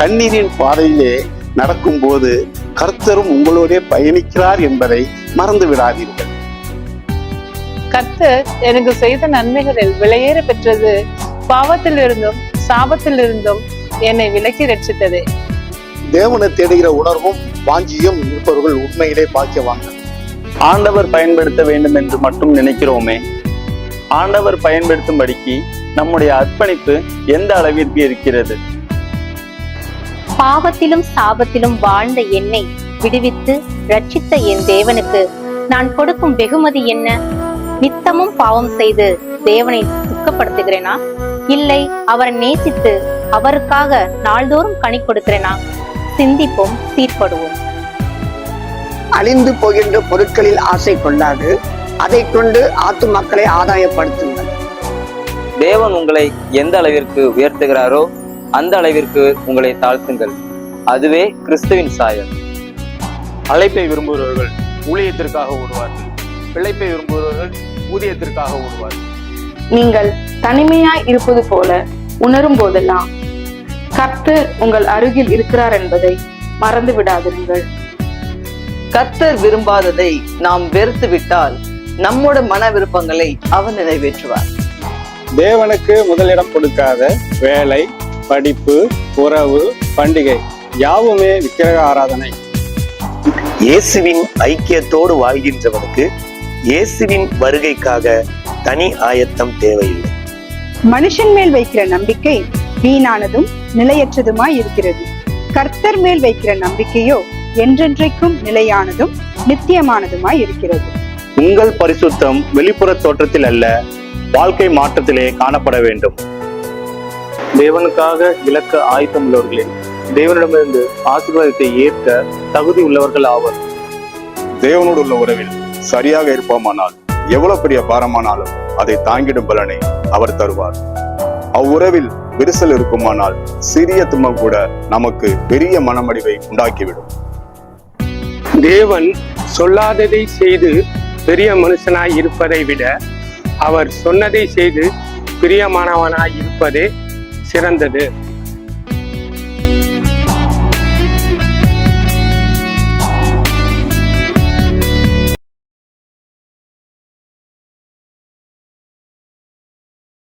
கண்ணீரின் பாதையிலே நடக்கும்போது கர்த்தரும் உங்களோடே பயணிக்கிறார் என்பதை மறந்து விடாதீர்கள். கர்த்தர் எனக்கு செய்த நன்மைகளில் விலையேற பெற்றது பாவத்திலிருந்தும் சாபத்திலிருந்தும் என்னை விலக்கி ரட்சித்தது. தேவனை தேடுகிற உணர்வும் வாஞ்சியும் இருப்பவர்கள் உண்மையிலே பாக்கியவான்கள். ஆண்டவர் பயன்படுத்த வேண்டும் என்று மட்டும் நினைக்கிறோமே, ஆண்டவர் பயன்படுத்தும்படிக்கு நம்முடைய அர்ப்பணிப்பு எந்த அளவிற்கு இருக்கிறது? பாவத்திலும் சாபத்திலும் வாழ்ந்த என்னை விடுவித்து ரட்சித்த என் தேவனுக்கு நான் கொடுக்கும் வெகுமதி என்ன? நித்தமும் பாவம் செய்து தேவனை துக்கப்படுத்துகிறேனா? இல்லை அவரை நேசித்து அவருக்காக நாள்தோறும் கனி கொடுக்கிறேனா? சிந்திப்போம், சீர்படுவோம். அழிந்து போகின்ற பொருட்களில் ஆசை கொண்டாது, அதை கொண்டு ஆத்துமக்களை ஆதாயப்படுத்துங்கள். தேவன் உங்களை எந்த அளவிற்கு உயர்த்துகிறாரோ அந்த அளவிற்கு உங்களை தாழ்த்துங்கள். அதுவே கிறிஸ்துவின் சாயல். அழைப்பை விரும்புகிறவர்கள் ஊழியத்திற்காக ஓடுவார்கள், பிழைப்பை விரும்புகிறவர்கள் ஊதியத்திற்காக ஓடுவார்கள். நீங்கள் தனிமையாய் இருப்பது போல உணரும் போதெல்லாம் கர்த்தர் உங்கள் அருகில் இருக்கிறார் என்பதை மறந்து விடாதிருங்கள். கர்த்தர் விரும்பாததை நாம் வெறுத்து விட்டால் நம்மோட மன விருப்பங்களை அவர் நிறைவேற்றுவார். தேவனுக்கு முதலிடம் கொடுக்காத வேலை, படிப்பு, உறவு, பண்டிகை யாவுமே விக்கிரக ஆராதனை. இயேசுவின் ஐக்கியத்தோடு வாழ்கின்றவனுக்கு இயேசுவின் வருகைக்காக தனி ஆயத்தம் தேவையில்லை. மனுஷன் மேல் வைக்கிற நம்பிக்கை வீணானதும் நிலையற்றதுமாய் இருக்கிறது. கர்த்தர் மேல் வைக்கிற நம்பிக்கையோ என்றென்றைக்கும் நிலையானதும் நித்தியமானதுமாய் இருக்கிறது. உங்கள் பரிசுத்தம் வெளிப்புற தோற்றத்தில் அல்ல, வாழ்க்கை மாற்றத்திலே காணப்பட வேண்டும். தேவனுக்காக இலக்க ஆயத்தம் உள்ளவர்களே தேவனிடமிருந்து ஆசீர்வாதத்தை ஏற்க தகுதி உள்ளவர்கள் ஆவர். தேவனோடு உள்ள உறவில் சரியாக இருப்போமானால் எவ்வளவு பெரிய பாரமானாலும் அதை தாங்கிடும் பலனை அவர் தருவார். அவ்வுறவில் விரிசல் இருக்குமானால் சிறிய துன்பம் கூட நமக்கு பெரிய மனமடிவை உண்டாக்கிவிடும். தேவன் சொல்லாததை செய்து பெரிய மனுஷனாய் இருப்பதை விட அவர் சொன்னதை செய்து பிரியமானவனாய் இருப்பதே சிறந்தது.